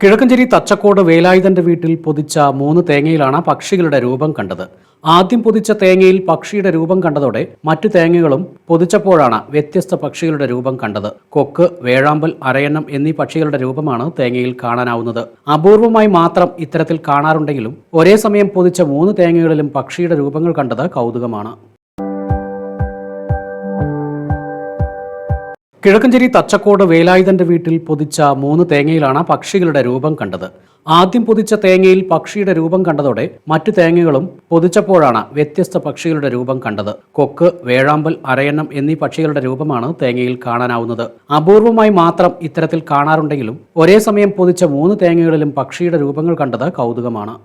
കിഴക്കഞ്ചേരി തച്ചക്കോട് വേലായുധന്റെ വീട്ടിൽ പൊതിച്ച 3 തേങ്ങയിലാണ് പക്ഷികളുടെ രൂപം കണ്ടത്. ആദ്യം പൊതിച്ച തേങ്ങയിൽ പക്ഷിയുടെ രൂപം കണ്ടതോടെ മറ്റു തേങ്ങകളും പൊതിച്ചപ്പോഴാണ് വ്യത്യസ്ത പക്ഷികളുടെ രൂപം കണ്ടത്. കൊക്ക്, വേഴാമ്പൽ, അരയന്നം എന്നീ പക്ഷികളുടെ രൂപമാണ് തേങ്ങയിൽ കാണാനാവുന്നത്. അപൂർവമായി മാത്രം ഇത്തരത്തിൽ കാണാറുണ്ടെങ്കിലും ഒരേ സമയം പൊതിച്ച 3 തേങ്ങകളിലും പക്ഷിയുടെ രൂപങ്ങൾ കണ്ടത് കൗതുകമാണ്. കിഴക്കഞ്ചേരി തച്ചക്കോട് വേലായുധന്റെ വീട്ടിൽ പൊതിച്ച 3 തേങ്ങയിലാണ് പക്ഷികളുടെ രൂപം കണ്ടത്. ആദ്യം പൊതിച്ച തേങ്ങയിൽ പക്ഷിയുടെ രൂപം കണ്ടതോടെ മറ്റു തേങ്ങകളും പൊതിച്ചപ്പോഴാണ് വ്യത്യസ്ത പക്ഷികളുടെ രൂപം കണ്ടത്. കൊക്ക്, വേഴാമ്പൽ, അരയന്നം എന്നീ പക്ഷികളുടെ രൂപമാണ് തേങ്ങയിൽ കാണാനാവുന്നത്. അപൂർവമായി മാത്രം ഇത്തരത്തിൽ കാണാറുണ്ടെങ്കിലും ഒരേ സമയം പൊതിച്ച 3 തേങ്ങകളിലും പക്ഷിയുടെ രൂപങ്ങൾ കണ്ടത് കൗതുകമാണ്.